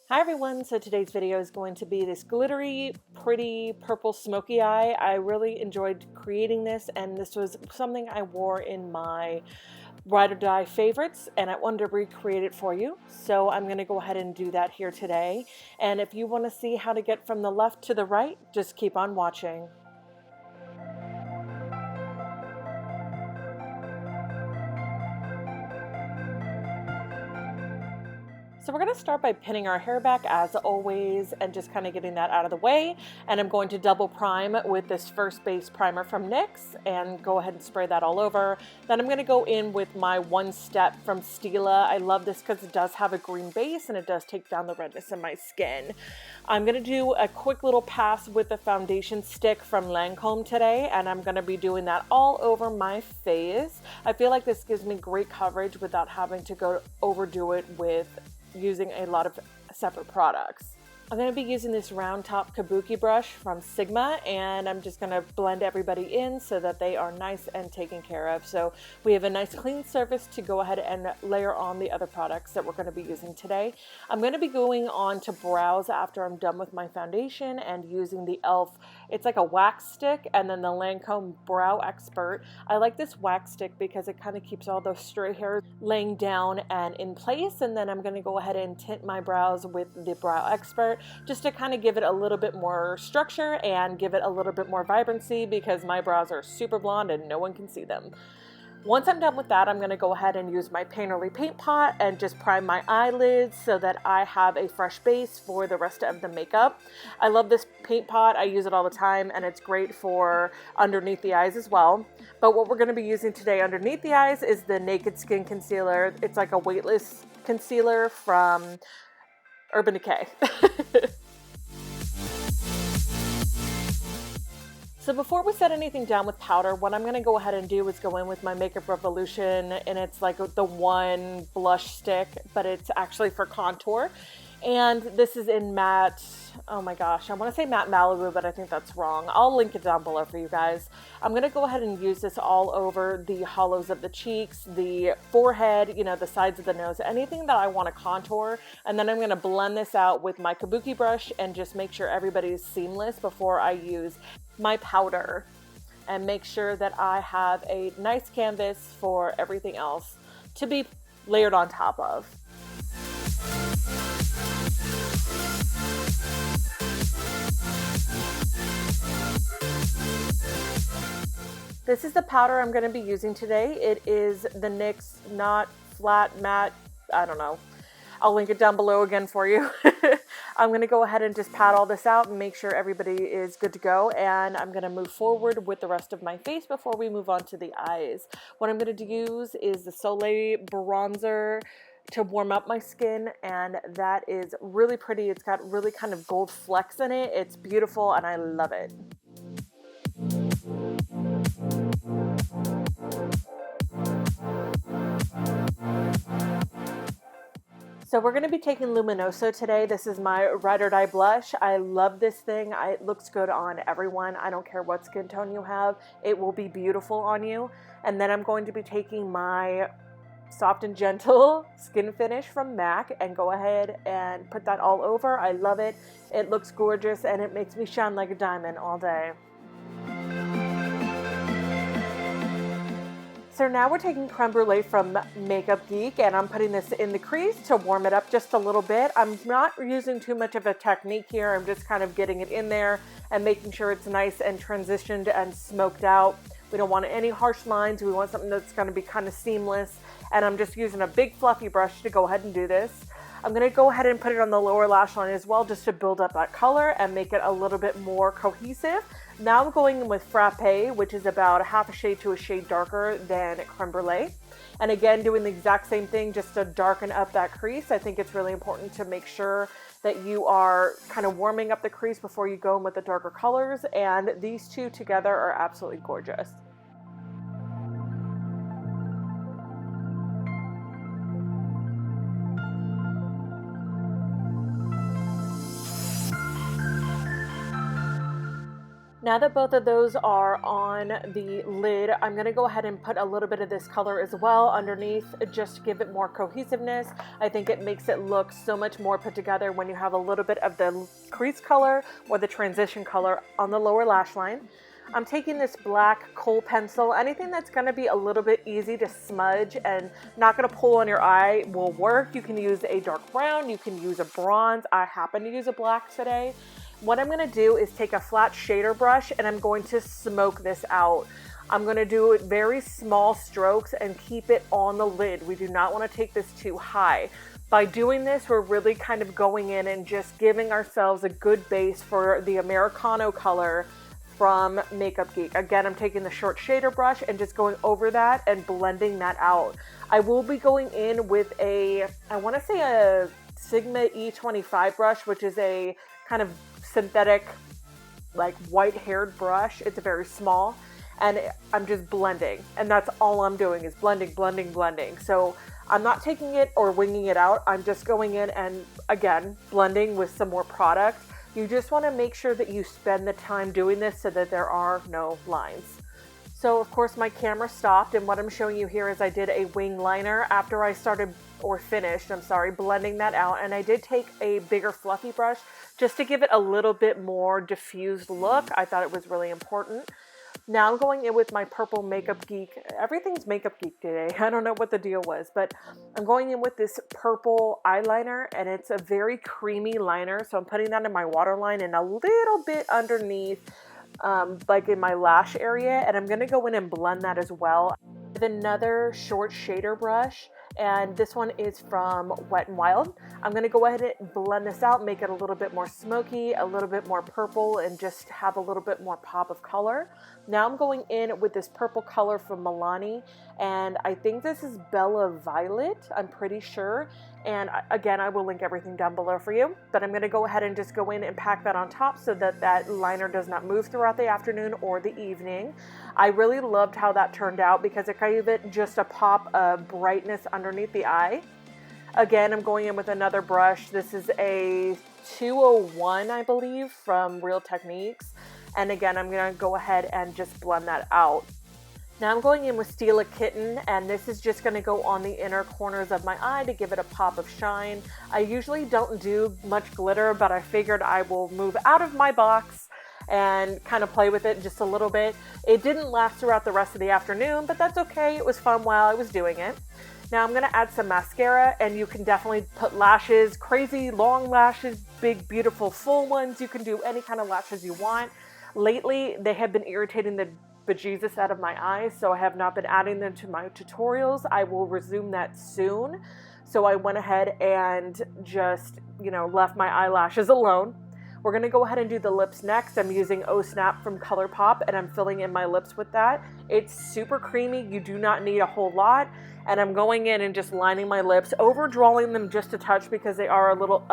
Hi everyone, so today's video is going to be this glittery, pretty purple smoky eye. I really enjoyed creating this, and this was something I wore in my ride or die favorites, and I wanted to recreate it for you. So I'm going to go ahead and do that here today. And if you want to see how to get from the left to the right, just keep on watching. So we're going to start by pinning our hair back as always and just kind of getting that out of the way. And I'm going to double prime with this first base primer from NYX and go ahead and spray that all over. Then I'm going to go in with my One Step from Stila. I love this because it does have a green base and it does take down the redness in my skin. I'm going to do a quick little pass with the foundation stick from Lancome today, and I'm going to be doing that all over my face. I feel like this gives me great coverage without having to go overdo it with using a lot of separate products. I'm going to be using this round top kabuki brush from Sigma, and I'm just going to blend everybody in so that they are nice and taken care of. So we have a nice clean surface to go ahead and layer on the other products that we're going to be using today. I'm going to be going on to brows after I'm done with my foundation and using the e.l.f. It's like a wax stick, and then the Lancome Brow Expert. I like this wax stick because it kind of keeps all those stray hairs laying down and in place. And then I'm going to go ahead and tint my brows with the Brow Expert, just to kind of give it a little bit more structure and give it a little bit more vibrancy, because my brows are super blonde and no one can see them. Once I'm done with that, I'm going to go ahead and use my Painterly paint pot and just prime my eyelids so that I have a fresh base for the rest of the makeup. I love this paint pot. I use it all the time, and it's great for underneath the eyes as well. But what we're going to be using today underneath the eyes is the Naked Skin Concealer. It's like a weightless concealer from Urban Decay. So before we set anything down with powder, what I'm going to go ahead and do is go in with my Makeup Revolution, and it's like the one blush stick, but it's actually for contour. And this is in matte, oh my gosh, I want to say matte Malibu, but I think that's wrong. I'll link it down below for you guys. I'm going to go ahead and use this all over the hollows of the cheeks, the forehead, you know, the sides of the nose, anything that I want to contour. And then I'm going to blend this out with my kabuki brush and just make sure everybody's seamless before I use my powder, and make sure that I have a nice canvas for everything else to be layered on top of. This is the powder I'm going to be using today. It is the NYX Not Flat Matte, I don't know. I'll link it down below again for you. I'm going to go ahead and just pat all this out and make sure everybody is good to go. And I'm going to move forward with the rest of my face before we move on to the eyes. What I'm going to use is the Soleil bronzer to warm up my skin, and that is really pretty. It's got really kind of gold flecks in it. It's beautiful and I love it. So we're going to be taking Luminoso today. This is my Ride or Die blush. I love this thing. It looks good on everyone. I don't care what skin tone you have. It will be beautiful on you. And then I'm going to be taking my Soft and Gentle Skin Finish from MAC and go ahead and put that all over. I love it. It looks gorgeous and it makes me shine like a diamond all day. So now we're taking Creme Brulee from Makeup Geek, and I'm putting this in the crease to warm it up just a little bit. I'm not using too much of a technique here. I'm just kind of getting it in there and making sure it's nice and transitioned and smoked out. We don't want any harsh lines. We want something that's going to be kind of seamless. And I'm just using a big fluffy brush to go ahead and do this. I'm going to go ahead and put it on the lower lash line as well, just to build up that color and make it a little bit more cohesive. Now I'm going in with Frappe, which is about a half a shade to a shade darker than Creme Brulee. And again, doing the exact same thing just to darken up that crease. I think it's really important to make sure that you are kind of warming up the crease before you go in with the darker colors. And these two together are absolutely gorgeous. Now that both of those are on the lid, I'm going to go ahead and put a little bit of this color as well underneath just to give it more cohesiveness. I think it makes it look so much more put together when you have a little bit of the crease color or the transition color on the lower lash line. I'm taking this black kohl pencil. Anything that's going to be a little bit easy to smudge and not going to pull on your eye will work. You can use a dark brown, you can use a bronze. I happen to use a black today. What I'm going to do is take a flat shader brush and I'm going to smoke this out. I'm going to do it very small strokes and keep it on the lid. We do not want to take this too high. By doing this, we're really kind of going in and just giving ourselves a good base for the Americano color from Makeup Geek. Again, I'm taking the short shader brush and just going over that and blending that out. I will be going in with a, I want to say a Sigma E25 brush, which is a kind of synthetic, like white-haired brush. It's very small, and I'm just blending, and that's all I'm doing is blending, blending, blending. So I'm not taking it or winging it out. I'm just going in and, again, blending with some more product. You just want to make sure that you spend the time doing this so that there are no lines. So, of course, my camera stopped, and what I'm showing you here is I did a wing liner after I started, or finished, I'm sorry, blending that out. And I did take a bigger fluffy brush just to give it a little bit more diffused look. I thought it was really important. Now I'm going in with my purple Makeup Geek. Everything's Makeup Geek today. I don't know what the deal was, but I'm going in with this purple eyeliner, and it's a very creamy liner. So I'm putting that in my waterline and a little bit underneath, like in my lash area. And I'm going to go in and blend that as well with another short shader brush. And this one is from Wet n Wild. I'm going to go ahead and blend this out, make it a little bit more smoky, a little bit more purple, and just have a little bit more pop of color. Now I'm going in with this purple color from Milani, and I think this is Bella Violet, I'm pretty sure. And again, I will link everything down below for you, but I'm going to go ahead and just go in and pack that on top so that that liner does not move throughout the afternoon or the evening. I really loved how that turned out because it gave it just a pop of brightness underneath the eye. Again, I'm going in with another brush. This is a 201, I believe, from Real Techniques. And again, I'm going to go ahead and just blend that out. Now I'm going in with Steal a Kitten, and this is just going to go on the inner corners of my eye to give it a pop of shine. I usually don't do much glitter, but I figured I will move out of my box and kind of play with it just a little bit. It didn't last throughout the rest of the afternoon, but that's okay. It was fun while I was doing it. Now I'm going to add some mascara, and you can definitely put lashes, crazy long lashes, big beautiful full ones. You can do any kind of lashes you want. Lately, they have been irritating the bejesus out of my eyes, so I have not been adding them to my tutorials. I will resume that soon. So I went ahead and just, left my eyelashes alone. We're going to go ahead and do the lips next. I'm using Oh Snap from ColourPop, and I'm filling in my lips with that. It's super creamy. You do not need a whole lot. And I'm going in and just lining my lips, over-drawing them just a touch because they are a little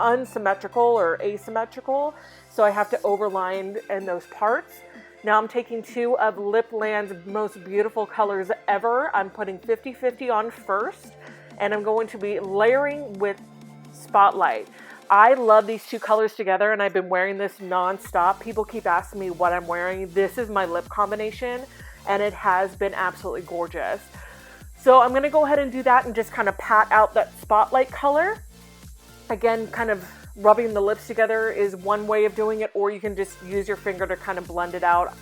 unsymmetrical or asymmetrical. So I have to overline in those parts. Now I'm taking two of Lipland's most beautiful colors ever. I'm putting 50-50 on first, and I'm going to be layering with Spotlight. I love these two colors together, and I've been wearing this non-stop. People keep asking me what I'm wearing. This is my lip combination, and it has been absolutely gorgeous. So I'm going to go ahead and do that and just kind of pat out that Spotlight color. Again, kind of rubbing the lips together is one way of doing it, or you can just use your finger to kind of blend it out.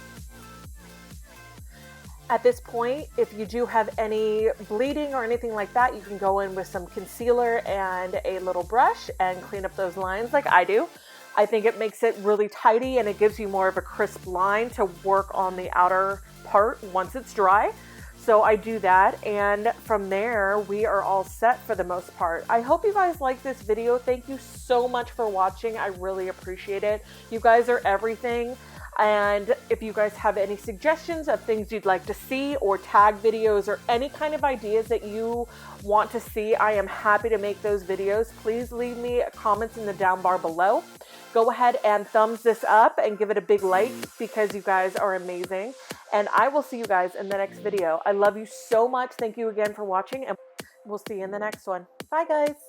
At this point, if you do have any bleeding or anything like that, you can go in with some concealer and a little brush and clean up those lines like I do. I think it makes it really tidy, and it gives you more of a crisp line to work on the outer part once it's dry. So I do that, and from there, we are all set for the most part. I hope you guys like this video. Thank you so much for watching. I really appreciate it. You guys are everything. And if you guys have any suggestions of things you'd like to see, or tag videos, or any kind of ideas that you want to see, I am happy to make those videos. Please leave me comments in the down bar below. Go ahead and thumbs this up and give it a big like because you guys are amazing. And I will see you guys in the next video. I love you so much. Thank you again for watching, and we'll see you in the next one. Bye, guys.